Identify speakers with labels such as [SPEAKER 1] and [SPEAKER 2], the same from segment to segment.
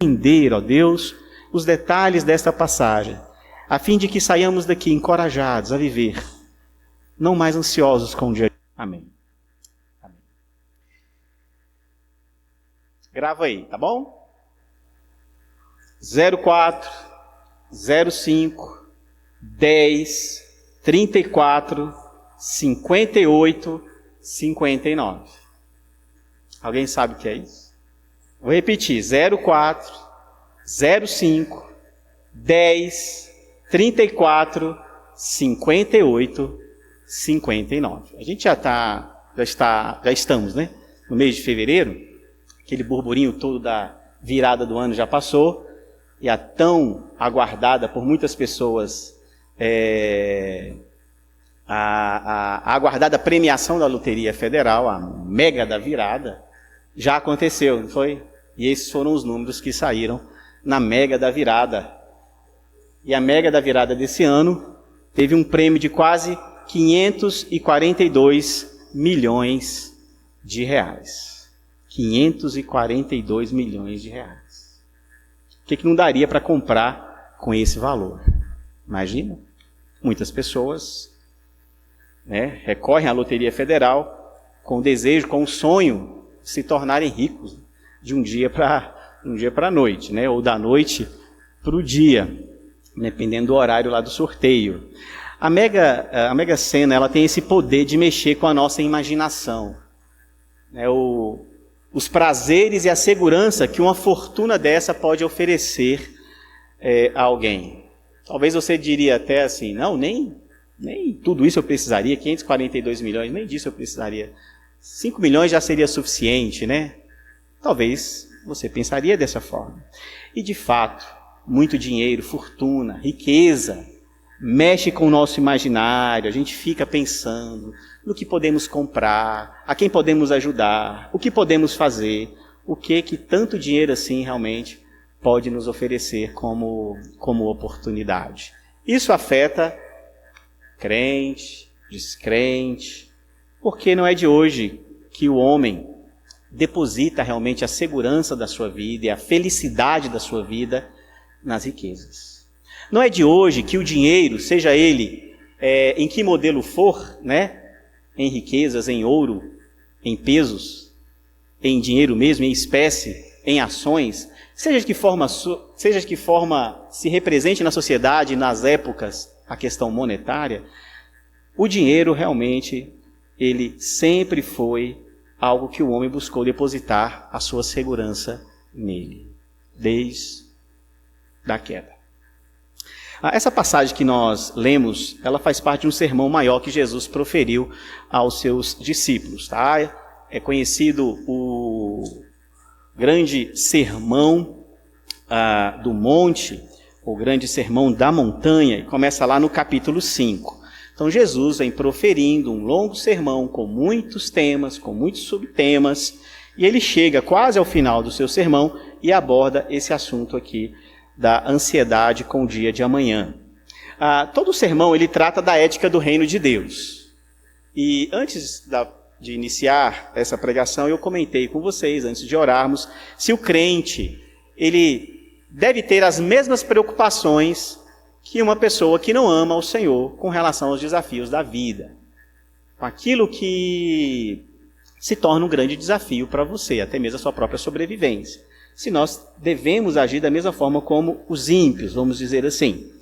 [SPEAKER 1] Entender, ó Deus, os detalhes desta passagem, a fim de que saiamos daqui encorajados a viver, não mais ansiosos com o dia. Amém. Amém. Grava aí, tá bom? 04 05 10 34 58 59. Alguém sabe o que é isso? Vou repetir, 04 05 10 34 58 59. A gente já estamos, né? No mês de fevereiro, aquele burburinho todo da virada do ano já passou, e a tão aguardada por muitas pessoas, a aguardada premiação da Loteria Federal, a Mega da Virada, já aconteceu, não foi? E esses foram os números que saíram na Mega da Virada. E a Mega da Virada desse ano teve um prêmio de quase 542 milhões de reais. 542 milhões de reais. O que não daria para comprar com esse valor? Imagina, muitas pessoas, né, recorrem à Loteria Federal com o desejo, com o sonho de se tornarem ricos de um dia para a noite, né, ou da noite para o dia, dependendo do horário lá do sorteio. A Mega Sena, ela tem esse poder de mexer com a nossa imaginação, né, os prazeres e a segurança que uma fortuna dessa pode oferecer a alguém. Talvez você diria até assim, não, nem tudo isso eu precisaria, 542 milhões, nem disso eu precisaria. 5 milhões já seria suficiente, né? Talvez você pensaria dessa forma. E de fato, muito dinheiro, fortuna, riqueza, mexe com o nosso imaginário, a gente fica pensando no que podemos comprar, a quem podemos ajudar, o que podemos fazer, o que tanto dinheiro assim realmente pode nos oferecer como oportunidade. Isso afeta crente, descrente, porque não é de hoje que o homem deposita realmente a segurança da sua vida e a felicidade da sua vida nas riquezas. Não é de hoje que o dinheiro, seja ele em que modelo for, né? Em riquezas, em ouro, em pesos, em dinheiro mesmo, em espécie, em ações, seja de que forma se represente na sociedade, nas épocas, a questão monetária, o dinheiro realmente, ele sempre foi algo que o homem buscou depositar a sua segurança nele, desde a queda. Essa passagem que nós lemos, ela faz parte de um sermão maior que Jesus proferiu aos seus discípulos. Tá? É conhecido o grande sermão do monte, o grande sermão da montanha, e começa lá no capítulo 5. Então Jesus vem proferindo um longo sermão com muitos temas, com muitos subtemas, e ele chega quase ao final do seu sermão e aborda esse assunto aqui da ansiedade com o dia de amanhã. Todo o sermão ele trata da ética do reino de Deus. E antes de iniciar essa pregação, eu comentei com vocês, antes de orarmos, se o crente ele deve ter as mesmas preocupações que uma pessoa que não ama o Senhor com relação aos desafios da vida. Aquilo que se torna um grande desafio para você, até mesmo a sua própria sobrevivência. Se nós devemos agir da mesma forma como os ímpios, vamos dizer assim.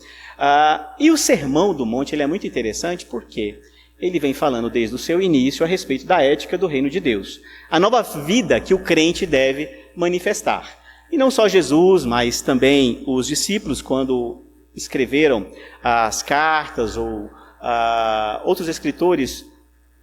[SPEAKER 1] E o Sermão do Monte ele é muito interessante porque ele vem falando desde o seu início a respeito da ética do reino de Deus. A nova vida que o crente deve manifestar. E não só Jesus, mas também os discípulos, quando escreveram as cartas ou outros escritores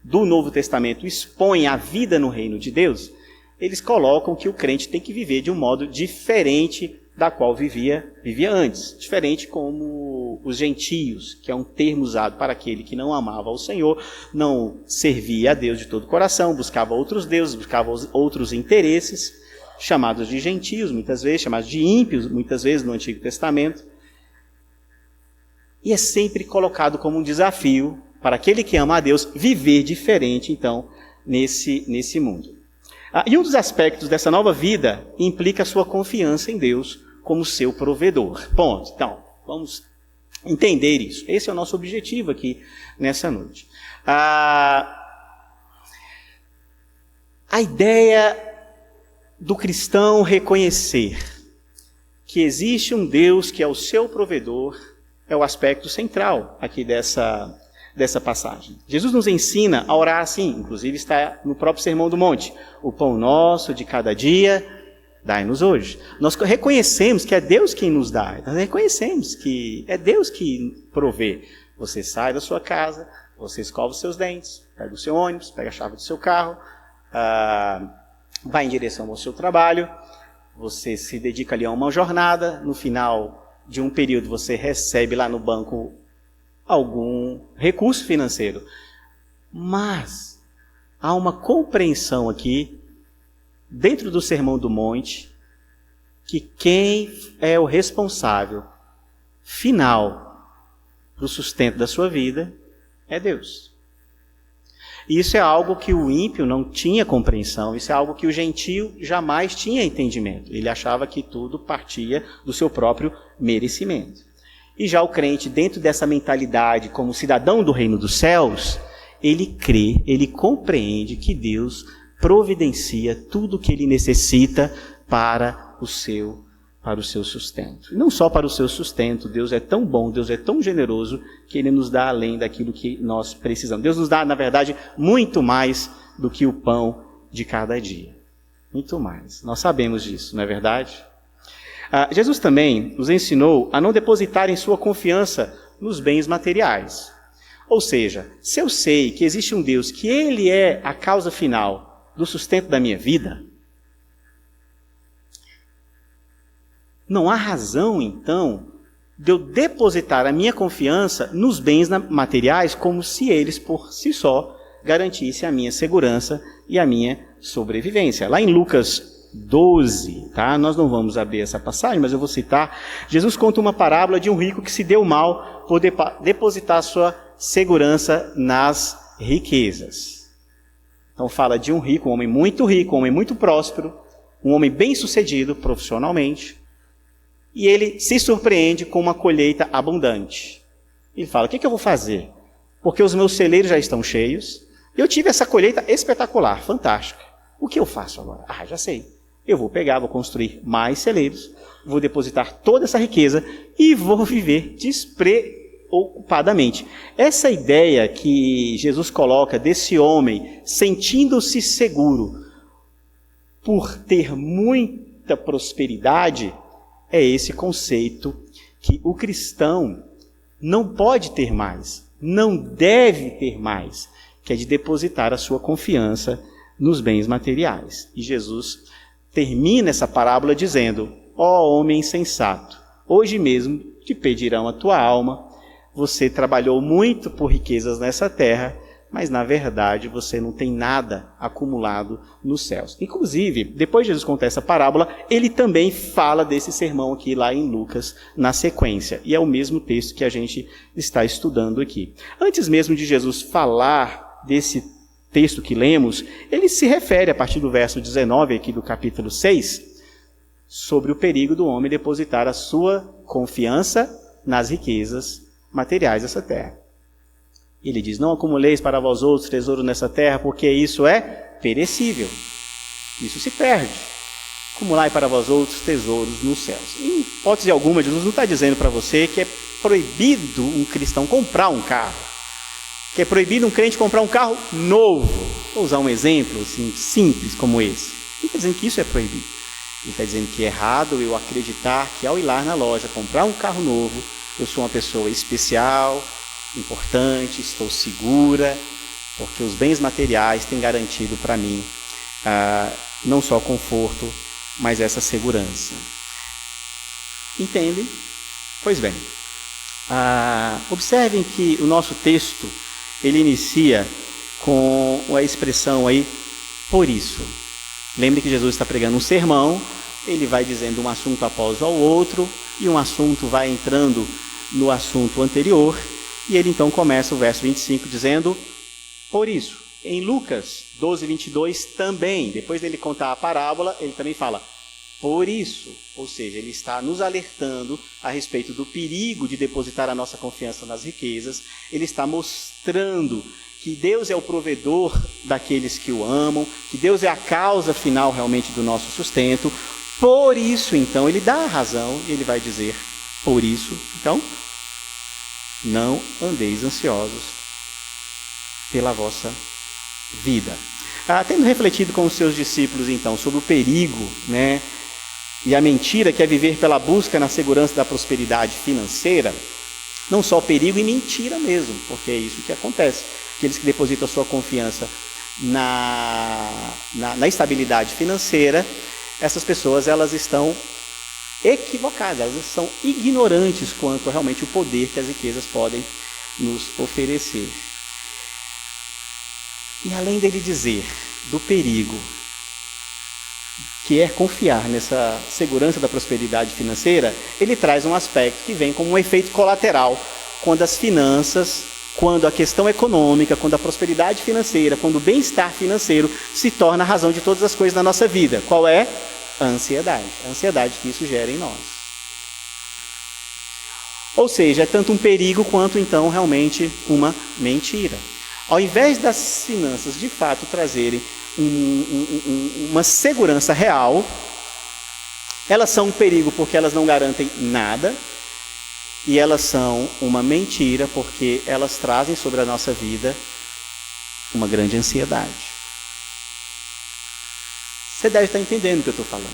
[SPEAKER 1] do Novo Testamento expõem a vida no reino de Deus, eles colocam que o crente tem que viver de um modo diferente da qual vivia antes. Diferente como os gentios, que é um termo usado para aquele que não amava ao Senhor, não servia a Deus de todo o coração, buscava outros deuses, buscava outros interesses, chamados de gentios, muitas vezes, chamados de ímpios, muitas vezes no Antigo Testamento. E é sempre colocado como um desafio para aquele que ama a Deus viver diferente, então, nesse mundo. E um dos aspectos dessa nova vida implica a sua confiança em Deus como seu provedor. Ponto. Então, vamos entender isso. Esse é o nosso objetivo aqui nessa noite. A ideia do cristão reconhecer que existe um Deus que é o seu provedor é o aspecto central aqui dessa passagem. Jesus nos ensina a orar assim, inclusive está no próprio Sermão do Monte. O pão nosso de cada dia, dai-nos hoje. Nós reconhecemos que é Deus quem nos dá. Nós reconhecemos que é Deus que provê. Você sai da sua casa, você escova os seus dentes, pega o seu ônibus, pega a chave do seu carro, vai em direção ao seu trabalho, você se dedica ali a uma jornada, no final de um período você recebe lá no banco algum recurso financeiro. Mas há uma compreensão aqui, dentro do Sermão do Monte, que quem é o responsável final para o sustento da sua vida é Deus. E isso é algo que o ímpio não tinha compreensão, isso é algo que o gentio jamais tinha entendimento. Ele achava que tudo partia do seu próprio merecimento. E já o crente, dentro dessa mentalidade, como cidadão do reino dos céus, ele crê, ele compreende que Deus providencia tudo o que ele necessita para o seu sustento. E não só para o seu sustento, Deus é tão bom, Deus é tão generoso, que Ele nos dá além daquilo que nós precisamos. Deus nos dá, na verdade, muito mais do que o pão de cada dia. Muito mais. Nós sabemos disso, não é verdade? Jesus também nos ensinou a não depositarem sua confiança nos bens materiais. Ou seja, se eu sei que existe um Deus, que Ele é a causa final do sustento da minha vida, não há razão, então, de eu depositar a minha confiança nos bens materiais como se eles, por si só, garantissem a minha segurança e a minha sobrevivência. Lá em Lucas 12, tá? Nós não vamos abrir essa passagem, mas eu vou citar. Jesus conta uma parábola de um rico que se deu mal por depositar sua segurança nas riquezas. Então fala de um rico, um homem muito próspero, um homem bem-sucedido profissionalmente, e ele se surpreende com uma colheita abundante. Ele fala, o que eu vou fazer? Porque os meus celeiros já estão cheios, eu tive essa colheita espetacular, fantástica. O que eu faço agora? Já sei. Eu vou vou construir mais celeiros, vou depositar toda essa riqueza e vou viver despreocupadamente. Essa ideia que Jesus coloca desse homem sentindo-se seguro por ter muita prosperidade, é esse conceito que o cristão não pode ter mais, não deve ter mais, que é de depositar a sua confiança nos bens materiais. E Jesus termina essa parábola dizendo, ó homem insensato, hoje mesmo te pedirão a tua alma, você trabalhou muito por riquezas nessa terra, mas na verdade você não tem nada acumulado nos céus. Inclusive, depois de Jesus contar essa parábola, ele também fala desse sermão aqui lá em Lucas, na sequência. E é o mesmo texto que a gente está estudando aqui. Antes mesmo de Jesus falar desse texto que lemos, ele se refere, a partir do verso 19 aqui do capítulo 6, sobre o perigo do homem depositar a sua confiança nas riquezas materiais dessa terra. Ele diz, não acumuleis para vós outros tesouro nessa terra, porque isso é perecível. Isso se perde. Acumulai para vós outros tesouros nos céus. Em hipótese alguma, Jesus não está dizendo para você que é proibido um cristão comprar um carro. Que é proibido um crente comprar um carro novo. Vou usar um exemplo assim, simples como esse. Ele está dizendo que isso é proibido. Ele está dizendo que é errado eu acreditar que ao ir lá na loja comprar um carro novo, eu sou uma pessoa especial, importante, estou segura, porque os bens materiais têm garantido para mim não só conforto, mas essa segurança. Entendem? Pois bem, observem que o nosso texto, ele inicia com a expressão aí, por isso. Lembre que Jesus está pregando um sermão, ele vai dizendo um assunto após ao outro, e um assunto vai entrando no assunto anterior, e ele então começa o verso 25 dizendo, por isso. Em Lucas 12, 22 também, depois dele contar a parábola, ele também fala, por isso, ou seja, ele está nos alertando a respeito do perigo de depositar a nossa confiança nas riquezas, ele está mostrando que Deus é o provedor daqueles que o amam, que Deus é a causa final realmente do nosso sustento. Por isso, então, ele dá a razão e ele vai dizer, por isso, então, não andeis ansiosos pela vossa vida. Tendo refletido com os seus discípulos, então, sobre o perigo, né, e a mentira que é viver pela busca na segurança da prosperidade financeira, não só perigo e mentira mesmo, porque é isso que acontece. Aqueles que depositam a sua confiança na estabilidade financeira, essas pessoas elas estão equivocadas, elas são ignorantes quanto a realmente o poder que as riquezas podem nos oferecer. E além dele dizer do perigo que é confiar nessa segurança da prosperidade financeira, ele traz um aspecto que vem como um efeito colateral quando as finanças, quando a questão econômica, quando a prosperidade financeira, quando o bem-estar financeiro se torna a razão de todas as coisas na nossa vida. Qual é? A ansiedade. A ansiedade que isso gera em nós. Ou seja, é tanto um perigo quanto então realmente uma mentira. Ao invés das finanças de fato trazerem uma segurança real, elas são um perigo porque elas não garantem nada, e elas são uma mentira porque elas trazem sobre a nossa vida uma grande ansiedade. Você deve estar entendendo o que eu estou falando.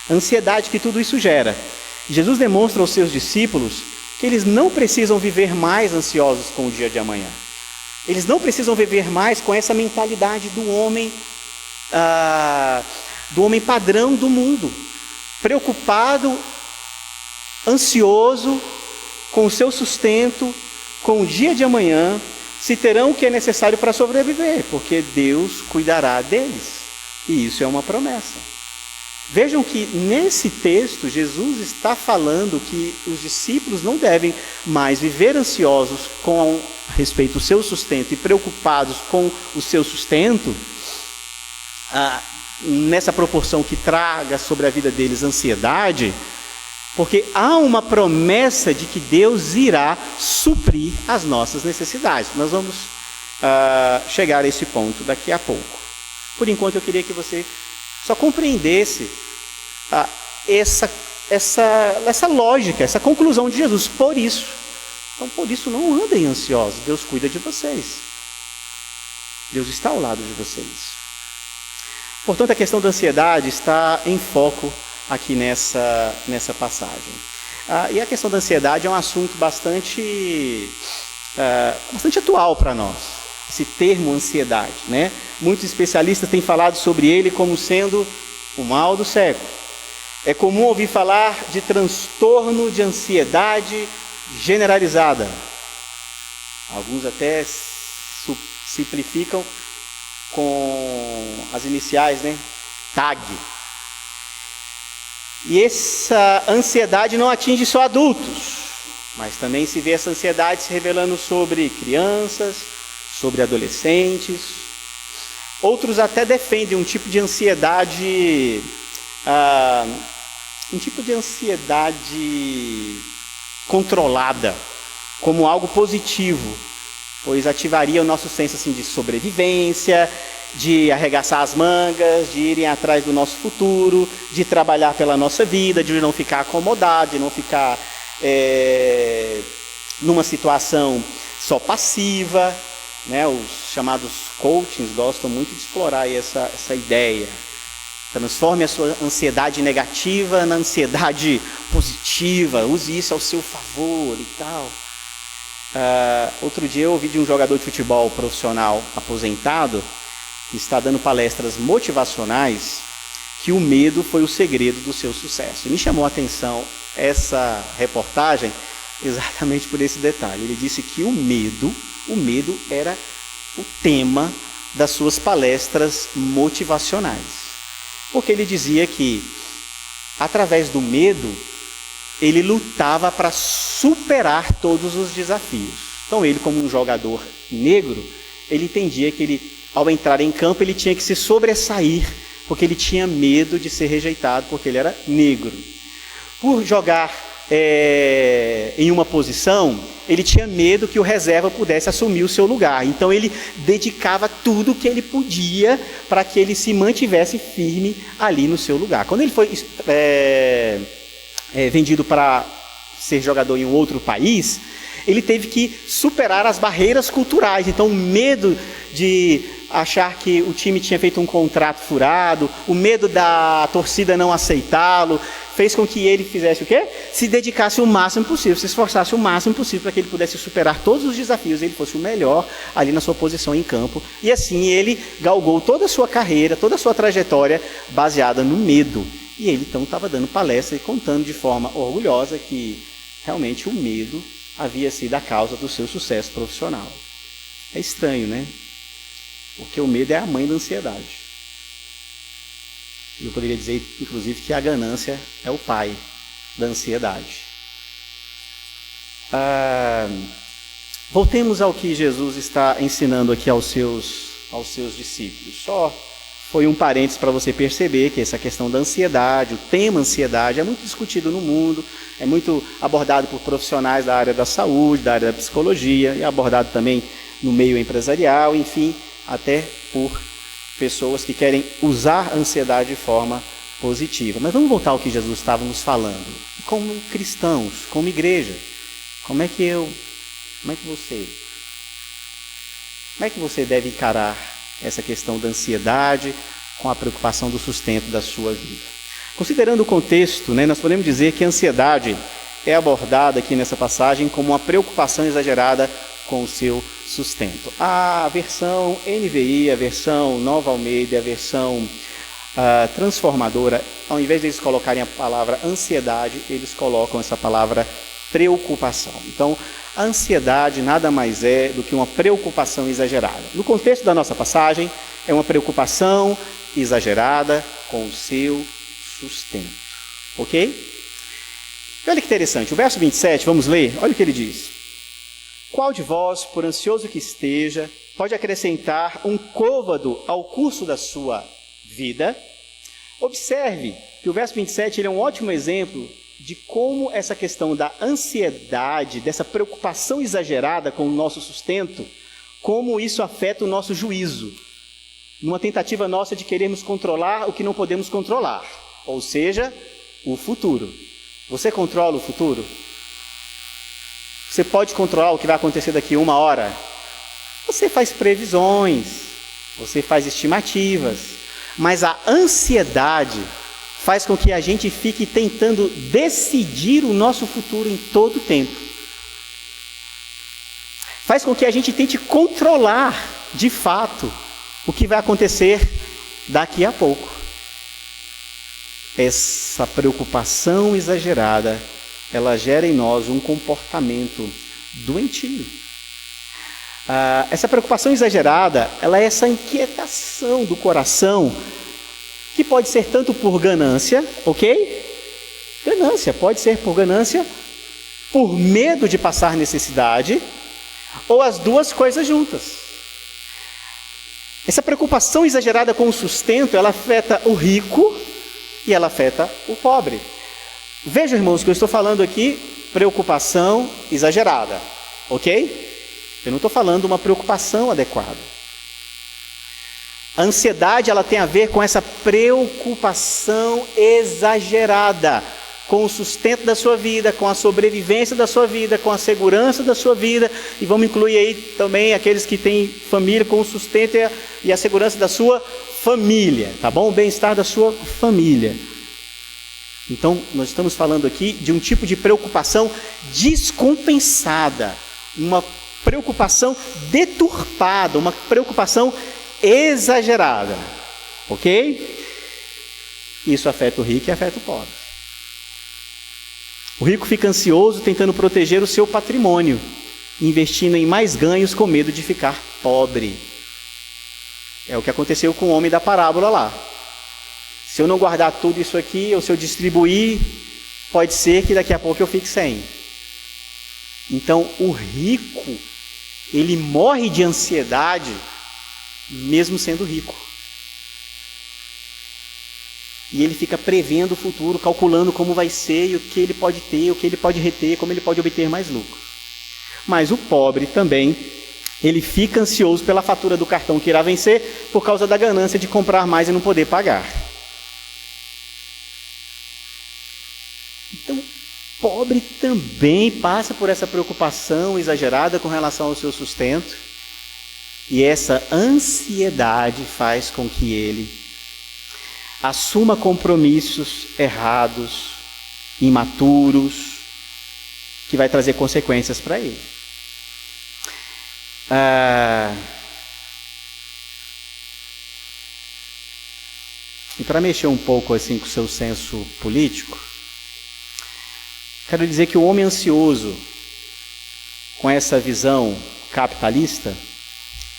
[SPEAKER 1] A ansiedade que tudo isso gera. Jesus demonstra aos seus discípulos que eles não precisam viver mais ansiosos com o dia de amanhã. Eles não precisam viver mais com essa mentalidade do homem padrão do mundo, preocupado, ansioso com o seu sustento, com o dia de amanhã, se terão o que é necessário para sobreviver, porque Deus cuidará deles. E isso é uma promessa. Vejam que nesse texto Jesus está falando que os discípulos não devem mais viver ansiosos com respeito ao seu sustento e preocupados com o seu sustento, nessa proporção que traga sobre a vida deles ansiedade, porque há uma promessa de que Deus irá suprir as nossas necessidades. Nós vamos chegar a esse ponto daqui a pouco. Por enquanto eu queria que você só compreendesse essa lógica, essa conclusão de Jesus. Por isso não andem ansiosos, Deus cuida de vocês. Deus está ao lado de vocês. Portanto, a questão da ansiedade está em foco aqui nessa passagem. E a questão da ansiedade é um assunto bastante atual para nós, esse termo ansiedade, né? Muitos especialistas têm falado sobre ele como sendo o mal do século. É comum ouvir falar de transtorno de ansiedade generalizada. Alguns até simplificam com as iniciais, né? TAG. E essa ansiedade não atinge só adultos, mas também se vê essa ansiedade se revelando sobre crianças, sobre adolescentes. Outros até defendem um tipo de ansiedade controlada, como algo positivo, pois ativaria o nosso senso assim, de sobrevivência, de arregaçar as mangas, de irem atrás do nosso futuro, de trabalhar pela nossa vida, de não ficar acomodado, de não ficar numa situação só passiva, né? Os chamados coachings gostam muito de explorar essa ideia. Transforme a sua ansiedade negativa na ansiedade positiva, use isso ao seu favor e tal. Outro dia eu ouvi de um jogador de futebol profissional aposentado, que está dando palestras motivacionais, que o medo foi o segredo do seu sucesso. E me chamou a atenção essa reportagem exatamente por esse detalhe. Ele disse que o medo era o tema das suas palestras motivacionais. Porque ele dizia que, através do medo, ele lutava para superar todos os desafios. Então ele, como um jogador negro, ele entendia que ele ao entrar em campo, ele tinha que se sobressair, porque ele tinha medo de ser rejeitado, porque ele era negro. Por jogar em uma posição, ele tinha medo que o reserva pudesse assumir o seu lugar. Então ele dedicava tudo o que ele podia para que ele se mantivesse firme ali no seu lugar. Quando ele foi vendido para ser jogador em um outro país, ele teve que superar as barreiras culturais. Então o medo de achar que o time tinha feito um contrato furado, o medo da torcida não aceitá-lo, fez com que ele fizesse o quê? Se dedicasse o máximo possível, se esforçasse o máximo possível para que ele pudesse superar todos os desafios, ele fosse o melhor ali na sua posição em campo. E assim ele galgou toda a sua carreira, toda a sua trajetória baseada no medo. E ele então estava dando palestra e contando de forma orgulhosa que realmente o medo havia sido a causa do seu sucesso profissional. É estranho, né? Porque o medo é a mãe da ansiedade. Eu poderia dizer, inclusive, que a ganância é o pai da ansiedade. Voltemos ao que Jesus está ensinando aqui aos seus discípulos. Só foi um parênteses para você perceber que essa questão da ansiedade, o tema ansiedade, é muito discutido no mundo, é muito abordado por profissionais da área da saúde, da área da psicologia, e abordado também no meio empresarial, enfim, até por pessoas que querem usar a ansiedade de forma positiva. Mas vamos voltar ao que Jesus estava nos falando. Como cristãos, como igreja, como é que você deve encarar essa questão da ansiedade com a preocupação do sustento da sua vida? Considerando o contexto, nós podemos dizer que a ansiedade é abordada aqui nessa passagem como uma preocupação exagerada com o seu sustento. A versão NVI, a versão Nova Almeida, a versão transformadora, ao invés de eles colocarem a palavra ansiedade, eles colocam essa palavra preocupação. Então, a ansiedade nada mais é do que uma preocupação exagerada. No contexto da nossa passagem, é uma preocupação exagerada com o seu sustento. Ok? Olha que interessante, o verso 27, vamos ler, olha o que ele diz. Qual de vós, por ansioso que esteja, pode acrescentar um côvado ao curso da sua vida? Observe que o verso 27 ele é um ótimo exemplo de como essa questão da ansiedade, dessa preocupação exagerada com o nosso sustento, como isso afeta o nosso juízo, numa tentativa nossa de querermos controlar o que não podemos controlar, ou seja, o futuro. Você controla o futuro? Você pode controlar o que vai acontecer daqui a 1 hora? Você faz previsões, você faz estimativas, mas a ansiedade faz com que a gente fique tentando decidir o nosso futuro em todo o tempo. Faz com que a gente tente controlar, de fato, o que vai acontecer daqui a pouco. Essa preocupação exagerada, ela gera em nós um comportamento doentio. Essa preocupação exagerada, ela é essa inquietação do coração, que pode ser tanto por ganância, ok? Ganância, pode ser por ganância, por medo de passar necessidade, ou as duas coisas juntas. Essa preocupação exagerada com o sustento, ela afeta o rico e ela afeta o pobre. Vejam, irmãos, que eu estou falando aqui, preocupação exagerada, ok? Eu não estou falando uma preocupação adequada. A ansiedade, ela tem a ver com essa preocupação exagerada, com o sustento da sua vida, com a sobrevivência da sua vida, com a segurança da sua vida, e vamos incluir aí também aqueles que têm família, com o sustento e a segurança da sua família, tá bom? O bem-estar da sua família. Então, nós estamos falando aqui de um tipo de preocupação descompensada, uma preocupação deturpada, uma preocupação exagerada, ok? Isso afeta o rico e afeta o pobre. O rico fica ansioso tentando proteger o seu patrimônio, investindo em mais ganhos com medo de ficar pobre. É o que aconteceu com o homem da parábola lá. Se eu não guardar tudo isso aqui, ou se eu distribuir, pode ser que daqui a pouco eu fique sem. Então, o rico, ele morre de ansiedade mesmo sendo rico. E ele fica prevendo o futuro, calculando como vai ser, e o que ele pode ter, o que ele pode reter, como ele pode obter mais lucro. Mas o pobre também, ele fica ansioso pela fatura do cartão que irá vencer, por causa da ganância de comprar mais e não poder pagar. Então, o pobre também passa por essa preocupação exagerada com relação ao seu sustento, e essa ansiedade faz com que ele assuma compromissos errados, imaturos, que vai trazer consequências para ele. E para mexer um pouco assim com o seu senso político, quero dizer que o homem ansioso, com essa visão capitalista,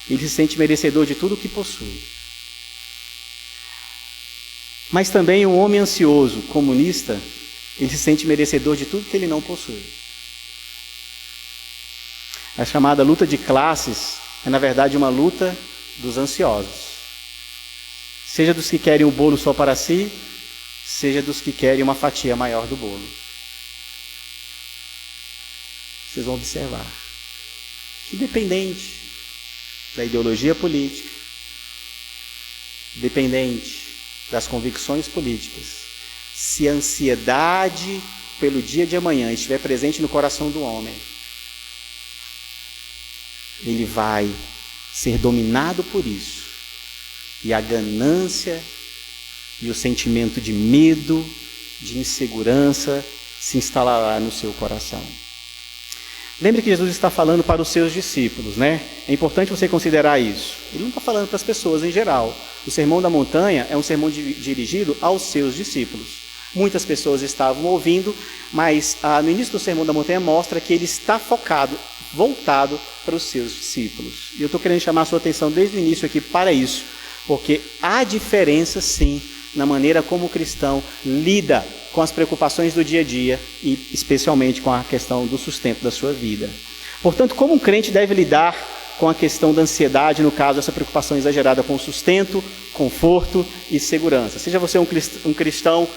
[SPEAKER 1] ele se sente merecedor de tudo o que possui. Mas também o homem ansioso, comunista, ele se sente merecedor de tudo que ele não possui. A chamada luta de classes é, na verdade, uma luta dos ansiosos. Seja dos que querem o bolo só para si, seja dos que querem uma fatia maior do bolo. Vocês vão observar que, independente da ideologia política, dependente das convicções políticas, se a ansiedade pelo dia de amanhã estiver presente no coração do homem, ele vai ser dominado por isso, e a ganância e o sentimento de medo, de insegurança se instalará no seu coração. Lembre que Jesus está falando para os seus discípulos, né? É importante você considerar isso. Ele não está falando para as pessoas em geral. O Sermão da Montanha é um sermão dirigido aos seus discípulos. Muitas pessoas estavam ouvindo, mas no início do Sermão da Montanha mostra que ele está focado, voltado para os seus discípulos. E eu estou querendo chamar a sua atenção desde o início aqui para isso, porque há diferença sim na maneira como o cristão lida com as preocupações do dia a dia e especialmente com a questão do sustento da sua vida. Portanto, como um crente deve lidar com a questão da ansiedade, no caso, essa preocupação exagerada com sustento, conforto e segurança. Seja você um cristão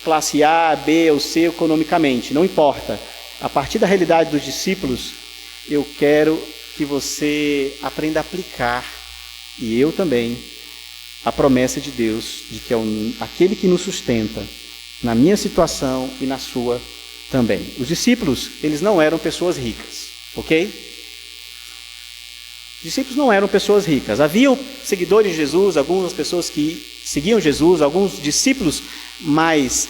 [SPEAKER 1] classe A, B ou C economicamente, não importa. A partir da realidade dos discípulos, eu quero que você aprenda a aplicar, e eu também, a promessa de Deus, de que é aquele que nos sustenta, na minha situação e na sua também. Os discípulos, eles não eram pessoas ricas, ok? Os discípulos não eram pessoas ricas. Havia seguidores de Jesus, algumas pessoas que seguiam Jesus, alguns discípulos mais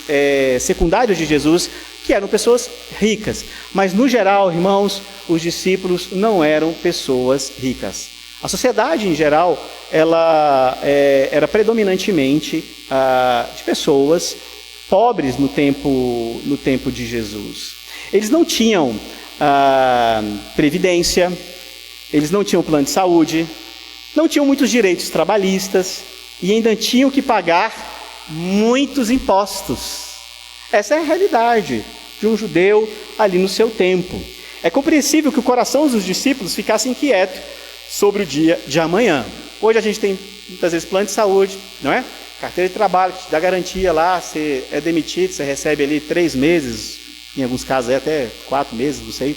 [SPEAKER 1] secundários de Jesus, que eram pessoas ricas. Mas, no geral, irmãos, os discípulos não eram pessoas ricas. A sociedade, em geral, ela era predominantemente de pessoas pobres no tempo de Jesus. Eles não tinham previdência, eles não tinham plano de saúde, não tinham muitos direitos trabalhistas e ainda tinham que pagar muitos impostos. Essa é a realidade de um judeu ali no seu tempo. É compreensível que o coração dos discípulos ficasse inquieto sobre o dia de amanhã. Hoje a gente tem muitas vezes plano de saúde, não é? Carteira de trabalho, que te dá garantia lá, você é demitido, você recebe ali 3 meses, em alguns casos até 4 meses, não sei,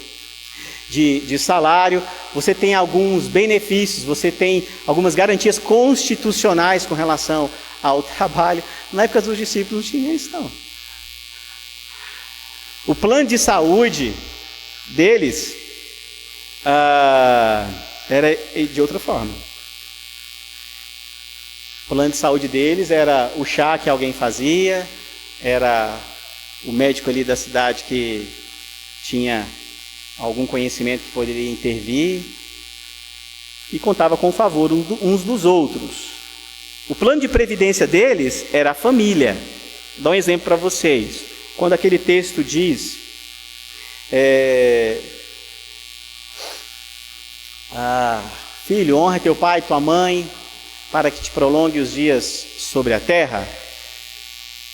[SPEAKER 1] de salário. Você tem alguns benefícios, você tem algumas garantias constitucionais com relação ao trabalho. Na época dos discípulos não tinha isso não. O plano de saúde deles era de outra forma. O plano de saúde deles era o chá que alguém fazia, era o médico ali da cidade que tinha algum conhecimento que poderia intervir e contava com o favor uns dos outros. O plano de previdência deles era a família. Vou dar um exemplo para vocês. Quando aquele texto diz filho, honra teu pai e tua mãe para que te prolongue os dias sobre a terra.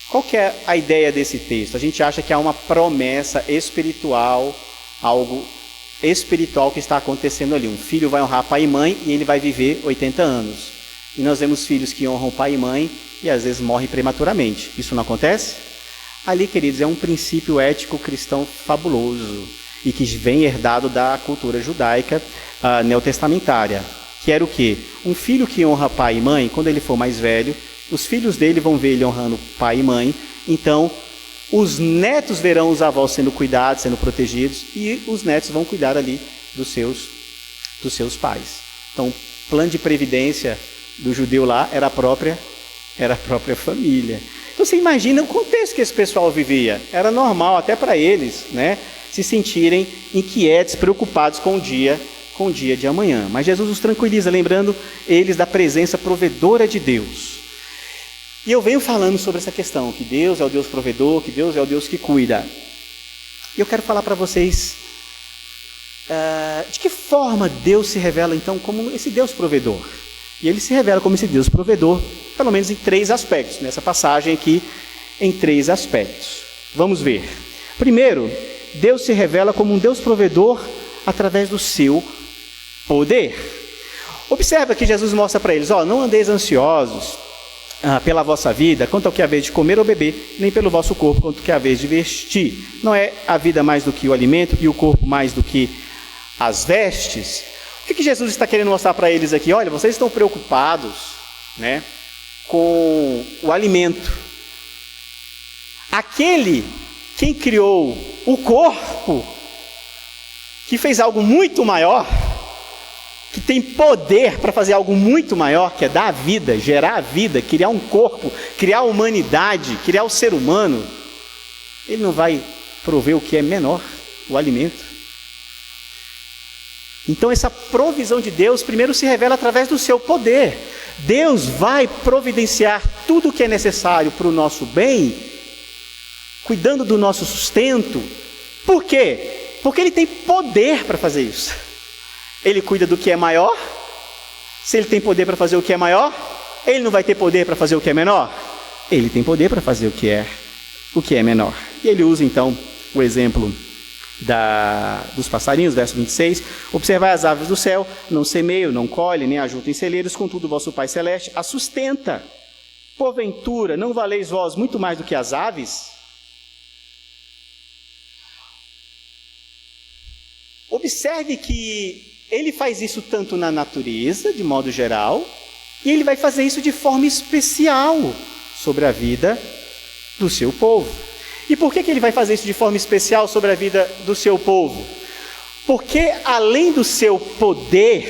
[SPEAKER 1] Qual que é a ideia desse texto? A gente acha que há uma promessa espiritual, algo espiritual que está acontecendo ali. Um filho vai honrar pai e mãe e ele vai viver 80 anos. E nós vemos filhos que honram pai e mãe e às vezes morrem prematuramente. Isso não acontece? Ali, queridos, é um princípio ético cristão fabuloso e que vem herdado da cultura judaica neotestamentária. Que era o quê? Um filho que honra pai e mãe, quando ele for mais velho, os filhos dele vão ver ele honrando pai e mãe. Então, os netos verão os avós sendo cuidados, sendo protegidos, e os netos vão cuidar ali dos seus pais. Então, o plano de previdência do judeu lá era a própria família. Então, você imagina o contexto que esse pessoal vivia. Era normal, até para eles, né, se sentirem inquietos, preocupados com o dia de amanhã. Mas Jesus os tranquiliza, lembrando eles da presença provedora de Deus. E eu venho falando sobre essa questão, que Deus é o Deus provedor, que Deus é o Deus que cuida. E eu quero falar para vocês de que forma Deus se revela então como esse Deus provedor. E ele se revela como esse Deus provedor, pelo menos em 3 aspectos, nessa passagem aqui, em 3 aspectos. Vamos ver. Primeiro, Deus se revela como um Deus provedor através do seu poder. Observa que Jesus mostra para eles, não andeis ansiosos pela vossa vida, quanto ao que é a vez de comer ou beber, nem pelo vosso corpo, quanto ao que é a vez de vestir. Não é a vida mais do que o alimento e o corpo mais do que as vestes? O que Jesus está querendo mostrar para eles aqui? Olha, vocês estão preocupados, né, com o alimento. Quem criou o corpo, que fez algo muito maior, que tem poder para fazer algo muito maior, que é dar a vida, gerar a vida, criar um corpo, criar a humanidade, criar o ser humano, ele não vai prover o que é menor, o alimento? Então essa provisão de Deus primeiro se revela através do seu poder. Deus vai providenciar tudo o que é necessário para o nosso bem, cuidando do nosso sustento. Por quê? Porque Ele tem poder para fazer isso. Ele cuida do que é maior. Se Ele tem poder para fazer o que é maior, Ele não vai ter poder para fazer o que é menor? Ele tem poder para fazer o que é menor. E Ele usa então o exemplo dos passarinhos, verso 26, observai as aves do céu, não semeiam, não colhem, nem ajuntam em celeiros, contudo vosso Pai Celeste a sustenta. Porventura, não valeis vós muito mais do que as aves? Observe que Ele faz isso tanto na natureza, de modo geral, e Ele vai fazer isso de forma especial sobre a vida do seu povo. E por que Ele vai fazer isso de forma especial sobre a vida do seu povo? Porque além do seu poder,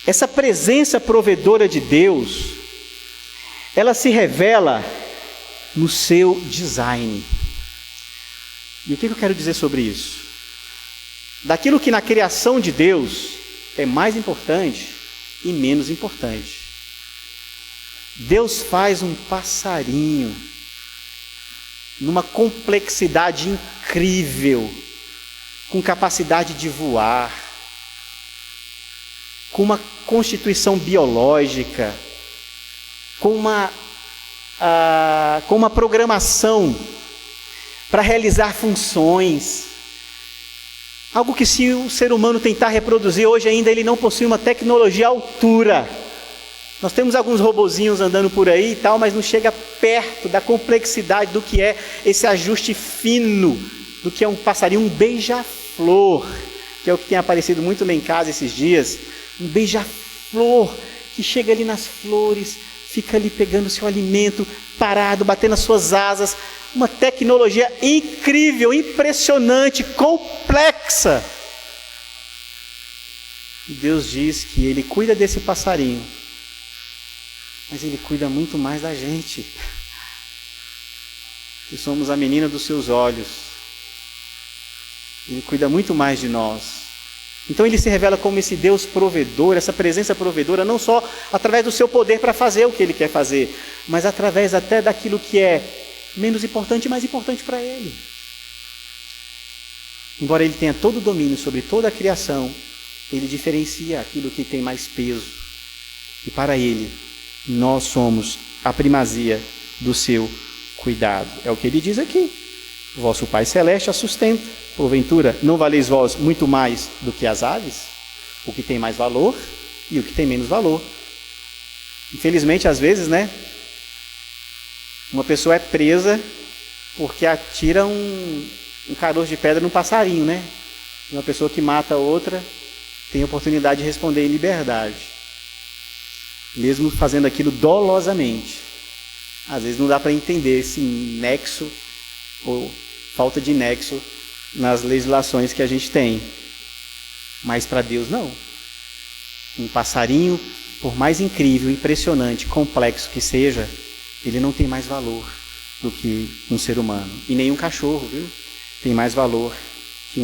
[SPEAKER 1] essa presença provedora de Deus, ela se revela no seu design. E o que eu quero dizer sobre isso? Daquilo que na criação de Deus é mais importante e menos importante. Deus faz um passarinho numa complexidade incrível, com capacidade de voar, com uma constituição biológica, com uma programação para realizar funções. Algo que, se o ser humano tentar reproduzir hoje ainda, ele não possui uma tecnologia à altura. Nós temos alguns robozinhos andando por aí e tal, mas não chega perto da complexidade do que é esse ajuste fino, do que é um passarinho, um beija-flor, que é o que tem aparecido muito lá em casa esses dias. Um beija-flor que chega ali nas flores, fica ali pegando o seu alimento, parado, batendo as suas asas. Uma tecnologia incrível, impressionante, complexa. E Deus diz que Ele cuida desse passarinho, mas Ele cuida muito mais da gente, que somos a menina dos seus olhos. Ele cuida muito mais de nós. Então Ele se revela como esse Deus provedor, essa presença provedora, não só através do seu poder para fazer o que Ele quer fazer, mas através até daquilo que é menos importante e mais importante para Ele. Embora Ele tenha todo o domínio sobre toda a criação, Ele diferencia aquilo que tem mais peso. E para Ele, nós somos a primazia do seu cuidado. É o que Ele diz aqui. Vosso Pai Celeste a sustenta. Porventura, não valeis vós muito mais do que as aves? O que tem mais valor e o que tem menos valor. Infelizmente, às vezes, né, uma pessoa é presa porque atira um caroço de pedra num passarinho, né? Uma pessoa que mata outra tem a oportunidade de responder em liberdade, mesmo fazendo aquilo dolosamente. Às vezes não dá para entender esse nexo ou falta de nexo nas legislações que a gente tem. Mas para Deus não. Um passarinho, por mais incrível, impressionante, complexo que seja, ele não tem mais valor do que um ser humano. E nem um cachorro, viu? Tem mais valor que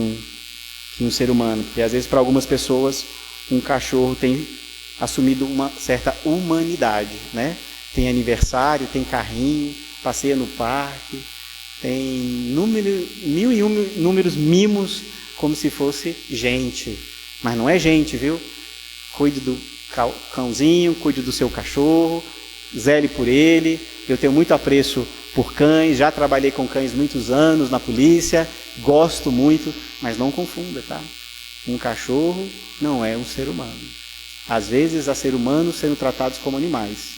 [SPEAKER 1] um ser humano. Porque às vezes para algumas pessoas um cachorro tem assumido uma certa humanidade, né? Tem aniversário, tem carrinho, passeia no parque, tem mil e um números mimos como se fosse gente. Mas não é gente, viu? Cuide do cãozinho, cuide do seu cachorro, zele por ele. Eu tenho muito apreço por cães, já trabalhei com cães muitos anos na polícia, gosto muito, mas não confunda, tá? Um cachorro não é um ser humano. Às vezes há seres humanos sendo tratados como animais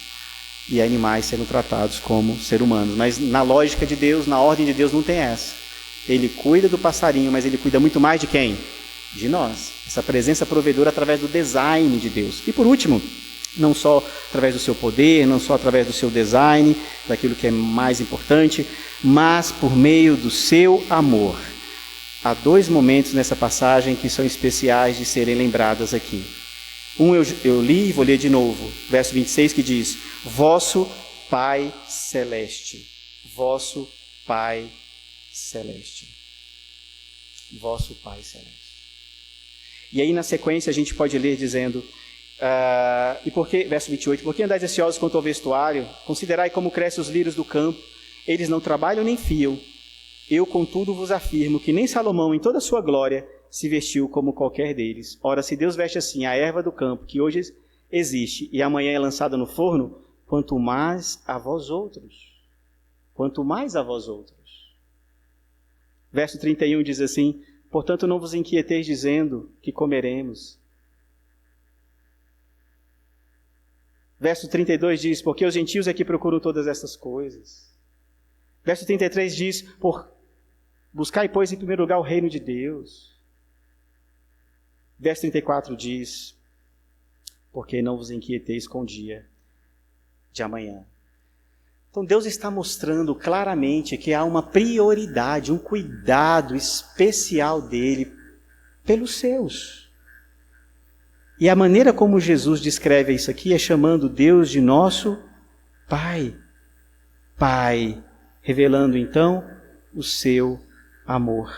[SPEAKER 1] e animais sendo tratados como seres humanos, mas na lógica de Deus, na ordem de Deus não tem essa. Ele cuida do passarinho, mas ele cuida muito mais de quem? De nós. Essa presença provedora através do design de Deus. E por último, não só através do seu poder, não só através do seu design, daquilo que é mais importante, mas por meio do seu amor. Há dois momentos nessa passagem que são especiais de serem lembradas aqui. Um eu li e vou ler de novo, verso 26, que diz: vosso Pai Celeste, vosso Pai Celeste, vosso Pai Celeste. E aí na sequência a gente pode ler dizendo, verso 28, por que andais ansiosos quanto ao vestuário? Considerai como crescem os lírios do campo, eles não trabalham nem fiam. Eu, contudo, vos afirmo que nem Salomão, em toda a sua glória, se vestiu como qualquer deles. Ora, se Deus veste assim a erva do campo, que hoje existe e amanhã é lançada no forno, quanto mais a vós outros. Quanto mais a vós outros. Verso 31 diz assim, portanto não vos inquieteis dizendo que comeremos. Verso 32 diz, porque os gentios é que procuram todas essas coisas. Verso 33 diz, buscai, pois, em primeiro lugar o reino de Deus. Verso 34 diz, porque não vos inquieteis com o dia de amanhã. Então Deus está mostrando claramente que há uma prioridade, um cuidado especial dele pelos seus. E a maneira como Jesus descreve isso aqui é chamando Deus de nosso Pai. Pai, revelando então o seu amor.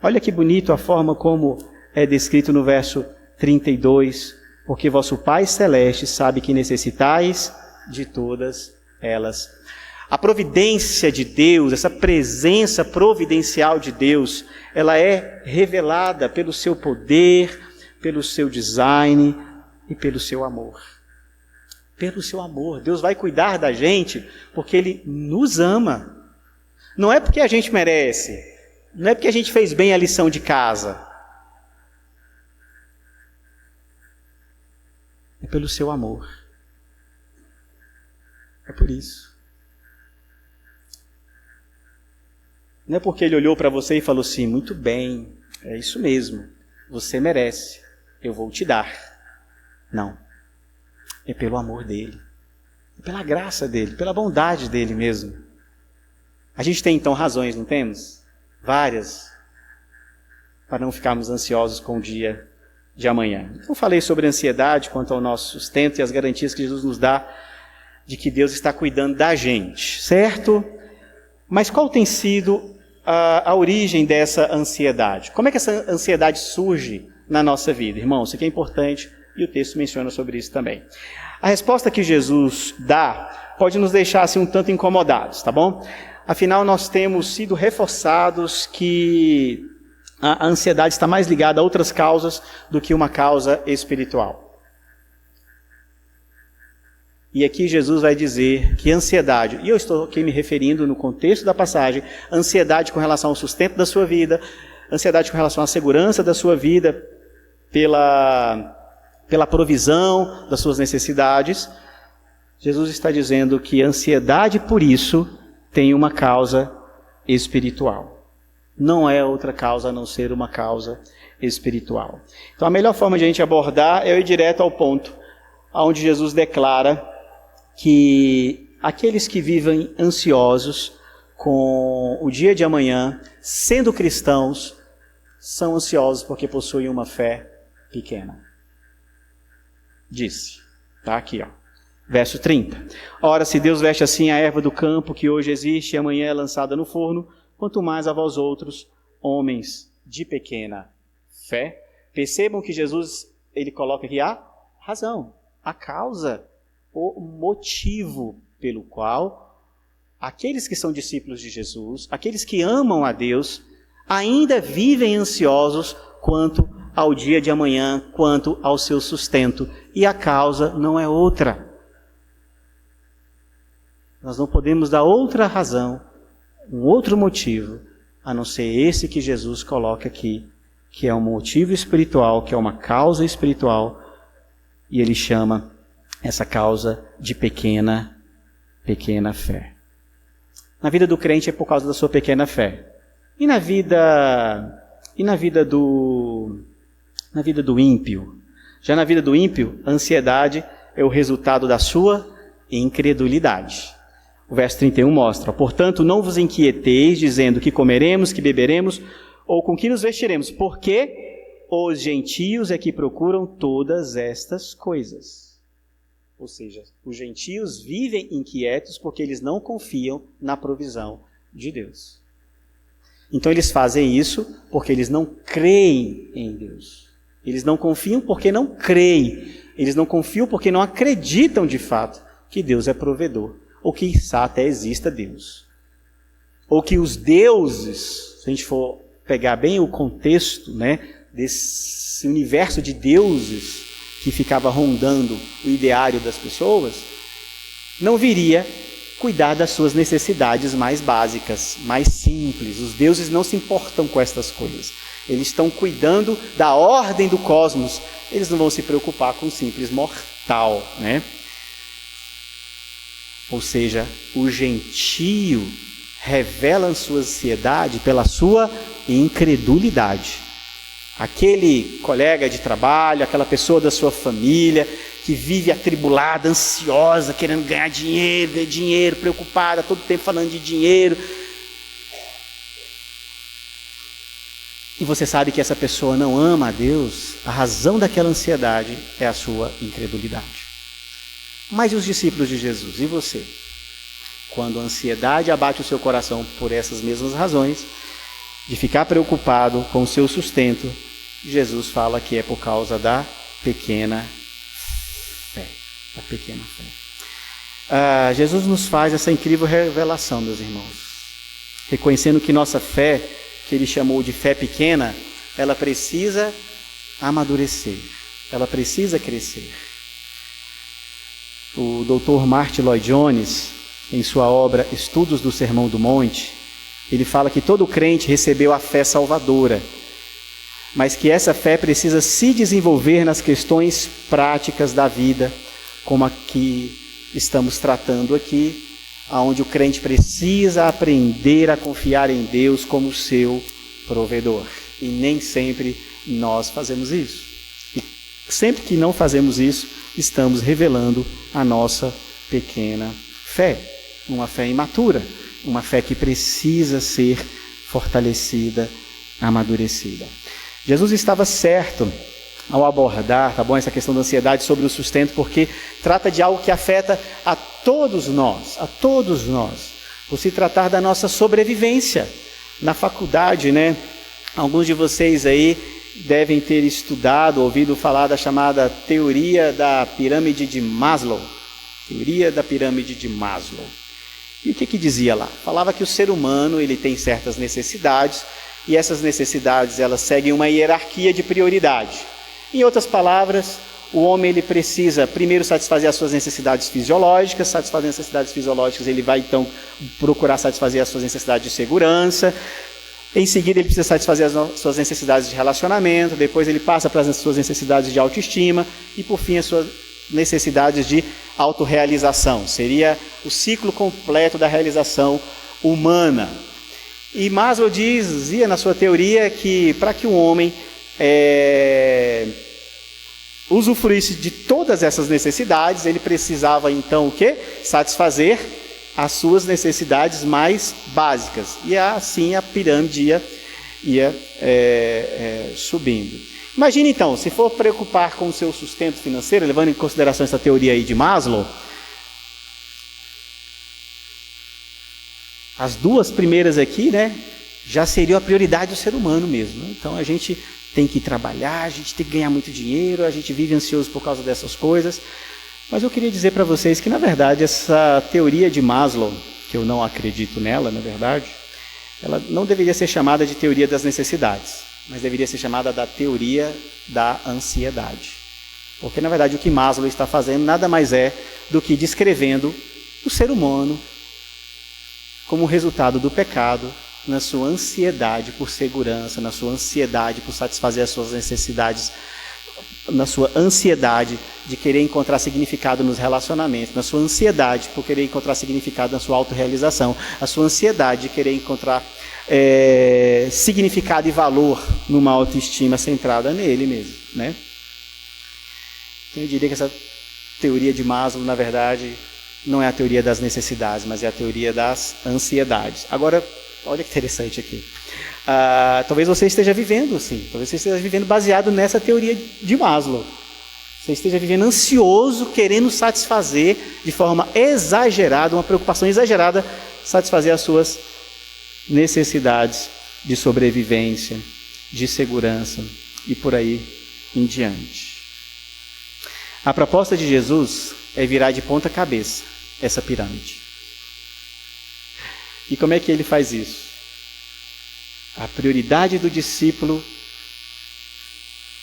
[SPEAKER 1] Olha que bonito a forma como é descrito no verso 32, porque vosso Pai Celeste sabe que necessitais de todas elas. A providência de Deus, essa presença providencial de Deus, ela é revelada pelo seu poder, pelo seu design e pelo seu amor. Pelo seu amor. Deus vai cuidar da gente porque Ele nos ama. Não é porque a gente merece, não é porque a gente fez bem a lição de casa. É pelo seu amor. É por isso. Não é porque Ele olhou para você e falou assim, muito bem, é isso mesmo, você merece, eu vou te dar. Não. É pelo amor dEle. É pela graça dEle, pela bondade dEle mesmo. A gente tem então razões, não temos? Várias. Para não ficarmos ansiosos com o dia de amanhã. Eu falei sobre ansiedade quanto ao nosso sustento e as garantias que Jesus nos dá de que Deus está cuidando da gente, certo? Mas qual tem sido a origem dessa ansiedade? Como é que essa ansiedade surge na nossa vida? Irmãos, isso aqui é importante e o texto menciona sobre isso também. A resposta que Jesus dá pode nos deixar assim um tanto incomodados, tá bom? Afinal, nós temos sido reforçados que a ansiedade está mais ligada a outras causas do que uma causa espiritual. E aqui Jesus vai dizer que ansiedade, e eu estou aqui me referindo no contexto da passagem, ansiedade com relação ao sustento da sua vida, ansiedade com relação à segurança da sua vida, pela pela provisão das suas necessidades, Jesus está dizendo que a ansiedade por isso tem uma causa espiritual. Não é outra causa a não ser uma causa espiritual. Então a melhor forma de a gente abordar é ir direto ao ponto, onde Jesus declara que aqueles que vivem ansiosos com o dia de amanhã, sendo cristãos, são ansiosos porque possuem uma fé pequena. Disse, está aqui, verso 30. Ora, se Deus veste assim a erva do campo, que hoje existe e amanhã é lançada no forno, quanto mais a vós outros, homens de pequena fé. Percebam que Jesus, ele coloca aqui a razão, a causa, o motivo pelo qual aqueles que são discípulos de Jesus, aqueles que amam a Deus, ainda vivem ansiosos quanto ao dia de amanhã, quanto ao seu sustento. E a causa não é outra. Nós não podemos dar outra razão, um outro motivo, a não ser esse que Jesus coloca aqui, que é um motivo espiritual, que é uma causa espiritual, e ele chama essa causa de pequena fé. Na vida do crente é por causa da sua pequena fé. E na vida do ímpio? Já na vida do ímpio, a ansiedade é o resultado da sua incredulidade. O verso 31 mostra: portanto, não vos inquieteis, dizendo que comeremos, que beberemos, ou com que nos vestiremos, porque os gentios é que procuram todas estas coisas. Ou seja, os gentios vivem inquietos porque eles não confiam na provisão de Deus. Então eles fazem isso porque eles não creem em Deus. Eles não confiam porque não creem. Eles não confiam porque não acreditam de fato que Deus é provedor. Ou que até exista Deus. Ou que os deuses, se a gente for pegar bem o contexto, desse universo de deuses que ficava rondando o ideário das pessoas, não viria cuidar das suas necessidades mais básicas, mais simples. Os deuses não se importam com estas coisas. Eles estão cuidando da ordem do cosmos. Eles não vão se preocupar com o simples mortal, Ou seja, o gentio revela sua ansiedade pela sua incredulidade. Aquele colega de trabalho, aquela pessoa da sua família que vive atribulada, ansiosa, querendo ganhar dinheiro, preocupada, todo tempo falando de dinheiro. E você sabe que essa pessoa não ama a Deus, a razão daquela ansiedade é a sua incredulidade. Mas e os discípulos de Jesus? E você? Quando a ansiedade abate o seu coração por essas mesmas razões, de ficar preocupado com o seu sustento, Jesus fala que é por causa da pequena fé. Da pequena fé. Jesus nos faz essa incrível revelação, meus irmãos. Reconhecendo que nossa fé, que ele chamou de fé pequena, ela precisa amadurecer. Ela precisa crescer. O Dr. Martyn Lloyd-Jones, em sua obra Estudos do Sermão do Monte, ele fala que todo crente recebeu a fé salvadora, mas que essa fé precisa se desenvolver nas questões práticas da vida, como a que estamos tratando aqui, onde o crente precisa aprender a confiar em Deus como seu provedor. E nem sempre nós fazemos isso. E sempre que não fazemos isso, estamos revelando a nossa pequena fé, uma fé imatura, uma fé que precisa ser fortalecida, amadurecida. Jesus estava certo ao abordar, essa questão da ansiedade sobre o sustento, porque trata de algo que afeta a todos nós, por se tratar da nossa sobrevivência. Na faculdade, alguns de vocês aí devem ter estudado, ouvido falar da chamada teoria da pirâmide de Maslow. Teoria da pirâmide de Maslow. E o que dizia lá? Falava que o ser humano ele tem certas necessidades, e essas necessidades elas seguem uma hierarquia de prioridade. Em outras palavras, o homem ele precisa primeiro satisfazer as suas necessidades fisiológicas. Satisfazer as necessidades fisiológicas, ele vai então procurar satisfazer as suas necessidades de segurança. Em seguida, ele precisa satisfazer as suas necessidades de relacionamento, depois ele passa para as suas necessidades de autoestima e, por fim, as suas necessidades de autorrealização. Seria o ciclo completo da realização humana. E Maslow dizia na sua teoria que para que um homem usufruísse de todas essas necessidades, ele precisava então o quê? Satisfazer as suas necessidades mais básicas. E assim a pirâmide ia subindo. Imagine então, se for preocupar com o seu sustento financeiro, levando em consideração essa teoria aí de Maslow, as duas primeiras aqui, né, já seriam a prioridade do ser humano mesmo. Então a gente tem que trabalhar, a gente tem que ganhar muito dinheiro, a gente vive ansioso por causa dessas coisas. Mas eu queria dizer para vocês que, na verdade, essa teoria de Maslow, que eu não acredito nela, na verdade, ela não deveria ser chamada de teoria das necessidades, mas deveria ser chamada da teoria da ansiedade. Porque, na verdade, o que Maslow está fazendo nada mais é do que descrevendo o ser humano como resultado do pecado, na sua ansiedade por segurança, na sua ansiedade por satisfazer as suas necessidades, na sua ansiedade de querer encontrar significado nos relacionamentos, na sua ansiedade por querer encontrar significado na sua autorrealização, a sua ansiedade de querer encontrar significado e valor numa autoestima centrada nele mesmo, né? Eu diria que essa teoria de Maslow, na verdade, não é a teoria das necessidades, mas é a teoria das ansiedades. Agora, olha que interessante aqui. Talvez você esteja vivendo assim, talvez você esteja vivendo baseado nessa teoria de Maslow. Você esteja vivendo ansioso, querendo satisfazer de forma exagerada, uma preocupação exagerada, satisfazer as suas necessidades de sobrevivência, de segurança e por aí em diante. A proposta de Jesus é virar de ponta cabeça essa pirâmide. E como é que ele faz isso? A prioridade do discípulo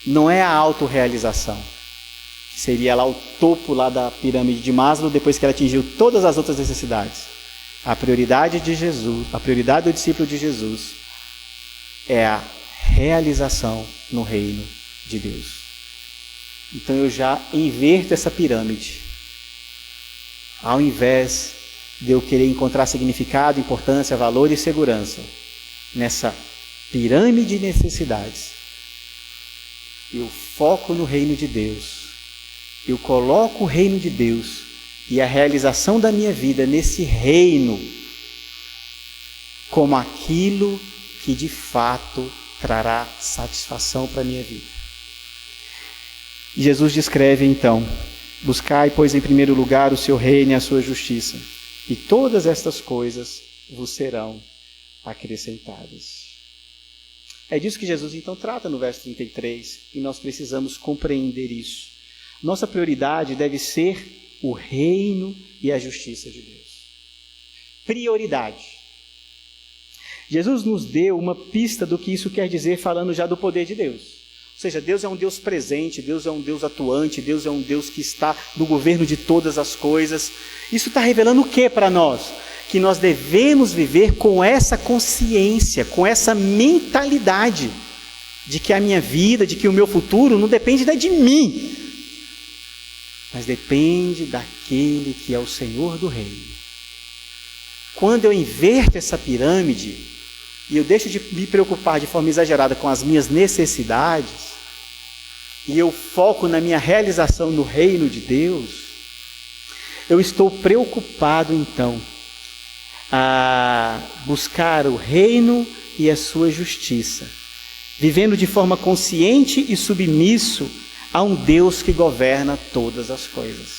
[SPEAKER 1] não é a autorrealização, que seria lá o topo lá da pirâmide de Maslow, depois que ela atingiu todas as outras necessidades. A prioridade de Jesus, a prioridade do discípulo de Jesus é a realização no reino de Deus. Então eu já inverto essa pirâmide. Ao invés de eu querer encontrar significado, importância, valor e segurança nessa pirâmide de necessidades, eu foco no reino de Deus. Eu coloco o reino de Deus e a realização da minha vida nesse reino como aquilo que de fato trará satisfação para a minha vida. E Jesus descreve então: buscai, pois, em primeiro lugar o seu reino e a sua justiça, e todas estas coisas vos serão acrescentadas. É disso que Jesus então trata no verso 33, e nós precisamos compreender isso. Nossa prioridade deve ser o reino e a justiça de Deus. Prioridade. Jesus nos deu uma pista do que isso quer dizer, falando já do poder de Deus. Ou seja, Deus é um Deus presente, Deus é um Deus atuante, Deus é um Deus que está no governo de todas as coisas. Isso está revelando o que para nós? Que nós devemos viver com essa consciência, com essa mentalidade de que a minha vida, de que o meu futuro não depende de mim, mas depende daquele que é o Senhor do reino. Quando eu inverto essa pirâmide e eu deixo de me preocupar de forma exagerada com as minhas necessidades e eu foco na minha realização no reino de Deus, eu estou preocupado então a buscar o reino e a sua justiça, vivendo de forma consciente e submisso a um Deus que governa todas as coisas.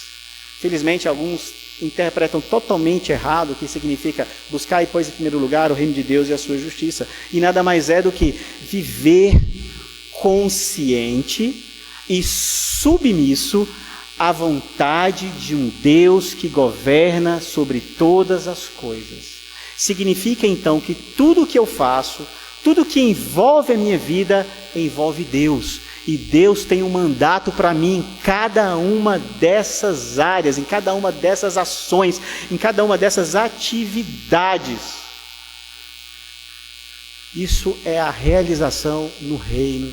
[SPEAKER 1] Felizmente, alguns interpretam totalmente errado o que significa buscar, pois, em primeiro lugar o reino de Deus e a sua justiça. E nada mais é do que viver consciente e submisso à vontade de um Deus que governa sobre todas as coisas. Significa então que tudo o que eu faço, tudo que envolve a minha vida, envolve Deus. E Deus tem um mandato para mim em cada uma dessas áreas, em cada uma dessas ações, em cada uma dessas atividades. Isso é a realização no reino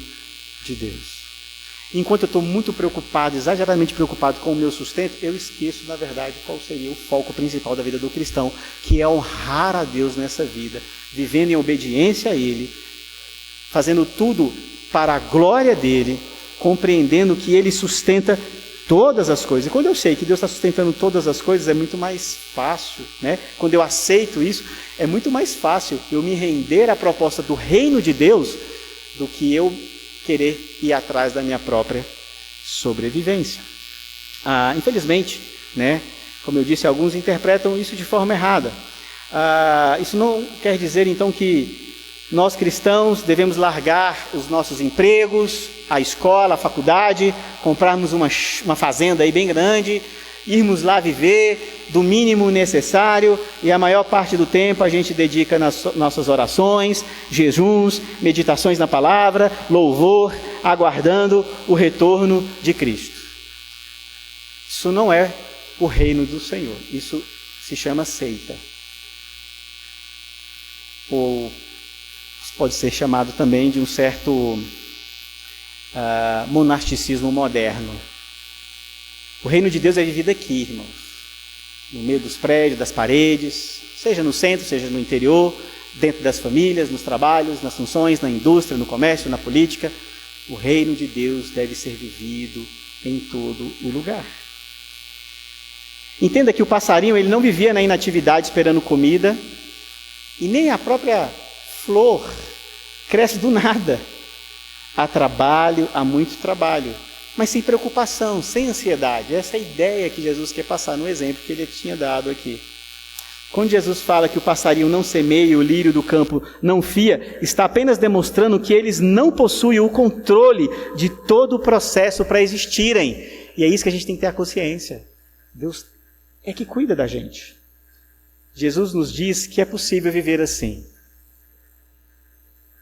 [SPEAKER 1] de Deus. Enquanto eu estou muito preocupado, exageradamente preocupado com o meu sustento, eu esqueço, na verdade, qual seria o foco principal da vida do cristão, que é honrar a Deus nessa vida, vivendo em obediência a Ele, fazendo tudo para a glória dEle, compreendendo que Ele sustenta todas as coisas. E quando eu sei que Deus está sustentando todas as coisas, é muito mais fácil, né? Quando eu aceito isso, é muito mais fácil eu me render à proposta do reino de Deus do que eu querer ir atrás da minha própria sobrevivência. Infelizmente, né, como eu disse, alguns interpretam isso de forma errada. Isso não quer dizer, então, que nós cristãos devemos largar os nossos empregos, a escola, a faculdade, comprarmos uma fazenda aí bem grande, irmos lá viver do mínimo necessário e a maior parte do tempo a gente dedica nas nossas orações, jejuns, meditações na palavra, louvor, aguardando o retorno de Cristo. Isso não é o reino do Senhor, isso se chama seita. Ou pode ser chamado também de um certo monasticismo moderno. O reino de Deus é vivido aqui, irmãos, no meio dos prédios, das paredes, seja no centro, seja no interior, dentro das famílias, nos trabalhos, nas funções, na indústria, no comércio, na política. O reino de Deus deve ser vivido em todo o lugar. Entenda que o passarinho ele não vivia na inatividade esperando comida, e nem a própria flor cresce do nada. Há trabalho, há muito trabalho, mas sem preocupação, sem ansiedade. Essa é a ideia que Jesus quer passar no exemplo que ele tinha dado aqui. Quando Jesus fala que o passarinho não semeia e o lírio do campo não fia, está apenas demonstrando que eles não possuem o controle de todo o processo para existirem. E é isso que a gente tem que ter a consciência. Deus é que cuida da gente. Jesus nos diz que é possível viver assim.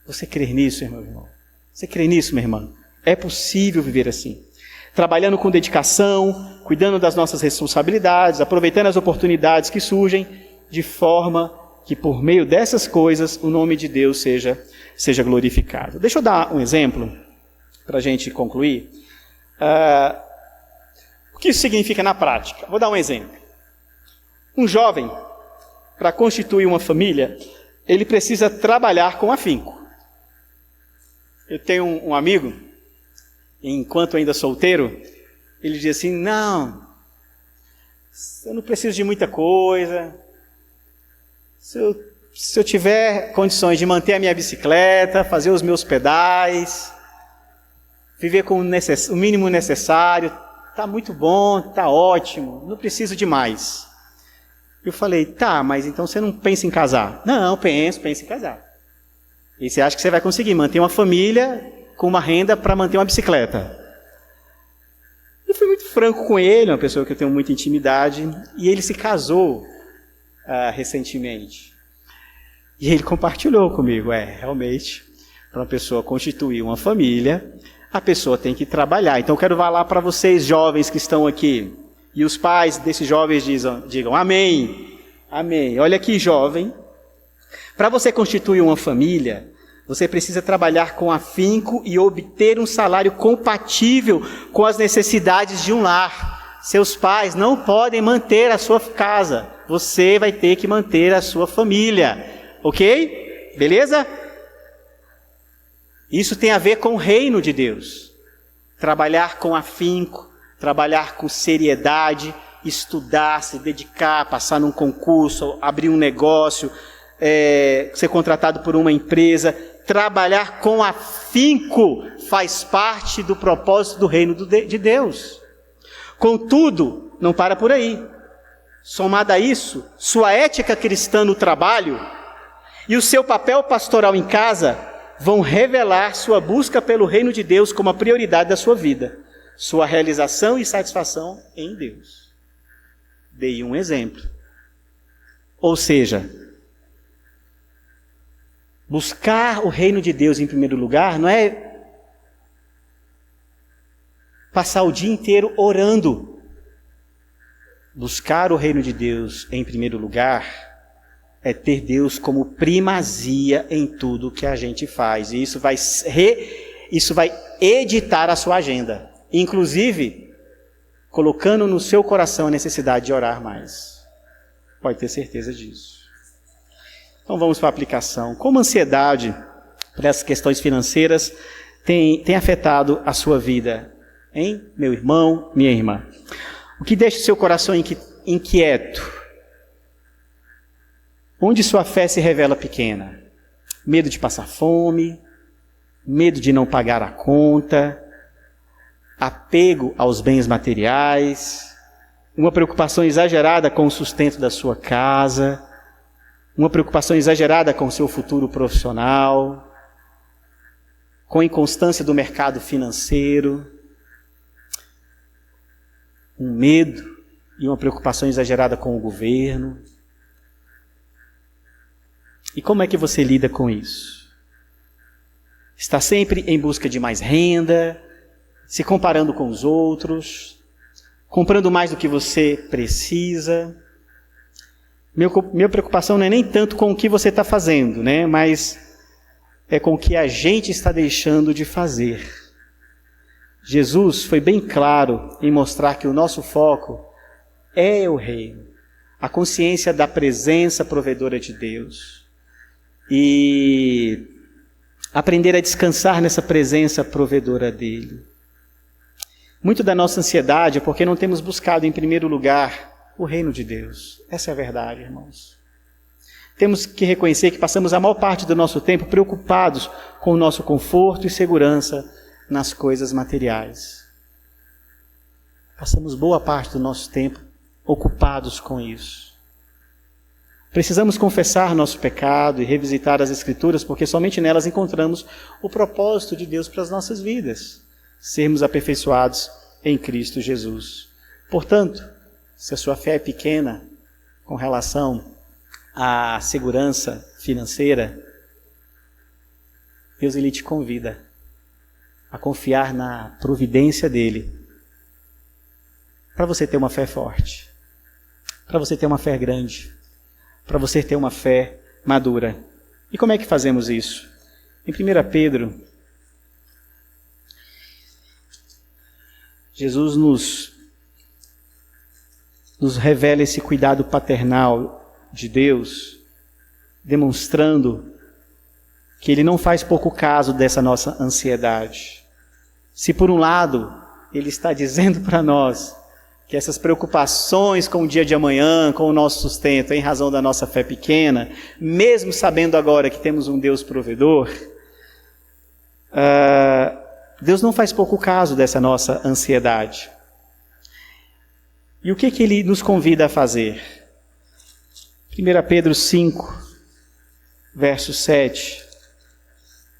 [SPEAKER 1] Você crê nisso, irmão? Você crê nisso, minha irmã? É possível viver assim. Trabalhando com dedicação, cuidando das nossas responsabilidades, aproveitando as oportunidades que surgem, de forma que por meio dessas coisas o nome de Deus seja glorificado. Deixa eu dar um exemplo para a gente concluir. O que isso significa na prática? Vou dar um exemplo. Um jovem, para constituir uma família, ele precisa trabalhar com afinco. Eu tenho um amigo, enquanto ainda solteiro, ele diz assim, não, eu não preciso de muita coisa, se eu tiver condições de manter a minha bicicleta, fazer os meus pedais, viver com o mínimo necessário, está muito bom, está ótimo, não preciso de mais. Eu falei, tá, mas então você não pensa em casar? Não, penso em casar. E você acha que você vai conseguir manter uma família com uma renda para manter uma bicicleta? Eu fui muito franco com ele, uma pessoa que eu tenho muita intimidade, e ele se casou recentemente. E ele compartilhou comigo, realmente, para uma pessoa constituir uma família, a pessoa tem que trabalhar. Então eu quero falar para vocês jovens que estão aqui, e os pais desses jovens digam amém, amém. Olha aqui, jovem, para você constituir uma família, você precisa trabalhar com afinco e obter um salário compatível com as necessidades de um lar. Seus pais não podem manter a sua casa, você vai ter que manter a sua família, ok? Beleza? Isso tem a ver com o reino de Deus. Trabalhar com afinco, trabalhar com seriedade, estudar, se dedicar, passar num concurso, abrir um negócio, ser contratado por uma empresa, trabalhar com afinco faz parte do propósito do reino de Deus. Contudo, não para por aí. Somado a isso, sua ética cristã no trabalho e o seu papel pastoral em casa vão revelar sua busca pelo reino de Deus como a prioridade da sua vida, sua realização e satisfação em Deus. Dei um exemplo. Ou seja, buscar o reino de Deus em primeiro lugar não é passar o dia inteiro orando. Buscar o reino de Deus em primeiro lugar é ter Deus como primazia em tudo que a gente faz. E isso vai editar a sua agenda. Inclusive, colocando no seu coração a necessidade de orar mais. Pode ter certeza disso. Então vamos para a aplicação. Como a ansiedade para essas questões financeiras tem afetado a sua vida, hein, meu irmão, minha irmã? O que deixa o seu coração inquieto? Onde sua fé se revela pequena? Medo de passar fome, medo de não pagar a conta, apego aos bens materiais, uma preocupação exagerada com o sustento da sua casa, uma preocupação exagerada com o seu futuro profissional, com a inconstância do mercado financeiro, um medo e uma preocupação exagerada com o governo. E como é que você lida com isso? Está sempre em busca de mais renda, se comparando com os outros, comprando mais do que você precisa. Minha preocupação não é nem tanto com o que você está fazendo, né? Mas é com o que a gente está deixando de fazer. Jesus foi bem claro em mostrar que o nosso foco é o reino, a consciência da presença provedora de Deus. E aprender a descansar nessa presença provedora dele. Muito da nossa ansiedade é porque não temos buscado em primeiro lugar o reino de Deus. Essa é a verdade, irmãos. Temos que reconhecer que passamos a maior parte do nosso tempo preocupados com o nosso conforto e segurança nas coisas materiais. Passamos boa parte do nosso tempo ocupados com isso. Precisamos confessar nosso pecado e revisitar as Escrituras, porque somente nelas encontramos o propósito de Deus para as nossas vidas. Sermos aperfeiçoados em Cristo Jesus. Portanto, se a sua fé é pequena com relação à segurança financeira, Deus ele te convida a confiar na providência dele para você ter uma fé forte, para você ter uma fé grande, para você ter uma fé madura. E como é que fazemos isso? Em 1 Pedro, Jesus nos revela esse cuidado paternal de Deus, demonstrando que Ele não faz pouco caso dessa nossa ansiedade. Se por um lado, Ele está dizendo para nós que essas preocupações com o dia de amanhã, com o nosso sustento, em razão da nossa fé pequena, mesmo sabendo agora que temos um Deus provedor, Deus não faz pouco caso dessa nossa ansiedade. E o que Ele nos convida a fazer? 1 Pedro 5, verso 7,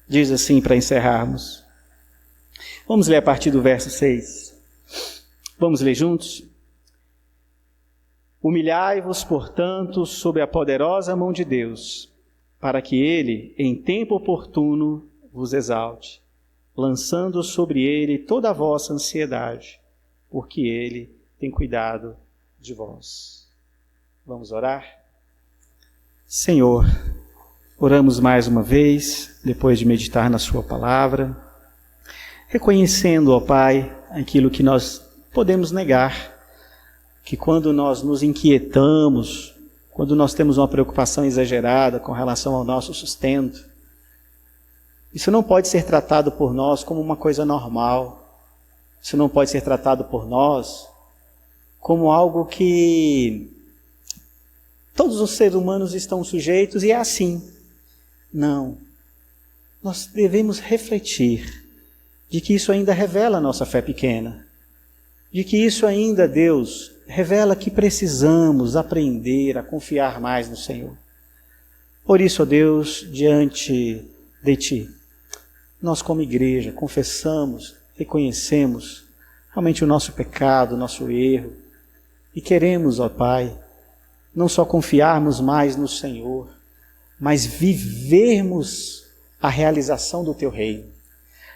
[SPEAKER 1] diz assim para encerrarmos. Vamos ler a partir do verso 6. Vamos ler juntos? Humilhai-vos, portanto, sob a poderosa mão de Deus, para que Ele, em tempo oportuno, vos exalte, lançando sobre Ele toda a vossa ansiedade, porque Ele tem cuidado de vós. Vamos orar? Senhor, oramos mais uma vez, depois de meditar na Sua palavra, reconhecendo, ó Pai, aquilo que nós podemos negar, que quando nós nos inquietamos, quando nós temos uma preocupação exagerada com relação ao nosso sustento, isso não pode ser tratado por nós como uma coisa normal. Isso não pode ser tratado por nós como algo que todos os seres humanos estão sujeitos e é assim. Não. Nós devemos refletir de que isso ainda revela a nossa fé pequena. De que isso ainda, Deus, revela que precisamos aprender a confiar mais no Senhor. Por isso, ó Deus, diante de Ti, nós como igreja confessamos, reconhecemos realmente o nosso pecado, o nosso erro, e queremos, ó Pai, não só confiarmos mais no Senhor, mas vivermos a realização do Teu reino.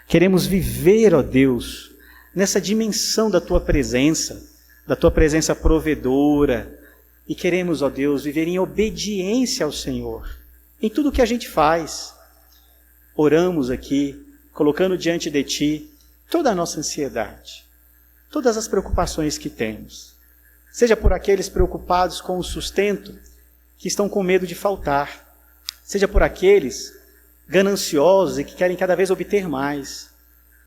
[SPEAKER 1] Queremos viver, ó Deus, nessa dimensão da Tua presença provedora, E queremos, ó Deus, viver em obediência ao Senhor, em tudo que a gente faz. Oramos aqui, colocando diante de Ti toda a nossa ansiedade, todas as preocupações que temos. Seja por aqueles preocupados com o sustento, que estão com medo de faltar. Seja por aqueles gananciosos e que querem cada vez obter mais.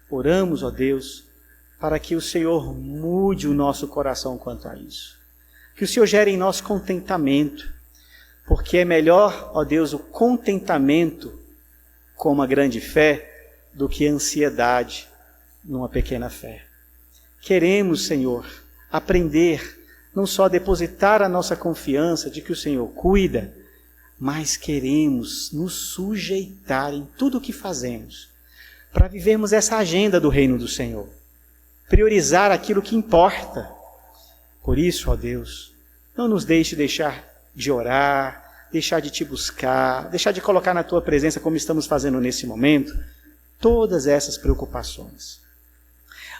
[SPEAKER 1] Oramos, ó Deus, para que o Senhor mude o nosso coração quanto a isso. Que o Senhor gere em nós contentamento, porque é melhor, ó Deus, o contentamento com uma grande fé do que a ansiedade numa pequena fé. Queremos, Senhor, aprender não só a depositar a nossa confiança de que o Senhor cuida, mas queremos nos sujeitar em tudo o que fazemos, para vivermos essa agenda do reino do Senhor, priorizar aquilo que importa. Por isso, ó Deus, não nos deixar de orar, deixar de Te buscar, deixar de colocar na Tua presença, como estamos fazendo nesse momento, todas essas preocupações.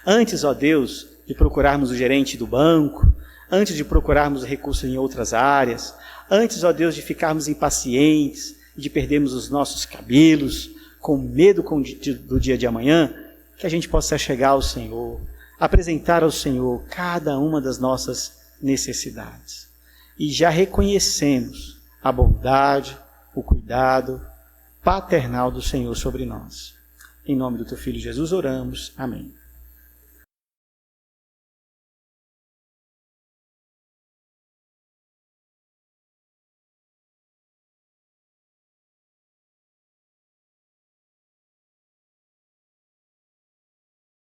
[SPEAKER 1] Antes, ó Deus, de procurarmos o gerente do banco, antes de procurarmos recursos em outras áreas, antes, ó Deus, de ficarmos impacientes, de perdermos os nossos cabelos, com medo do dia de amanhã, que a gente possa chegar ao Senhor, apresentar ao Senhor cada uma das nossas necessidades. E já reconhecemos a bondade, o cuidado paternal do Senhor sobre nós. Em nome do Teu Filho Jesus oramos. Amém.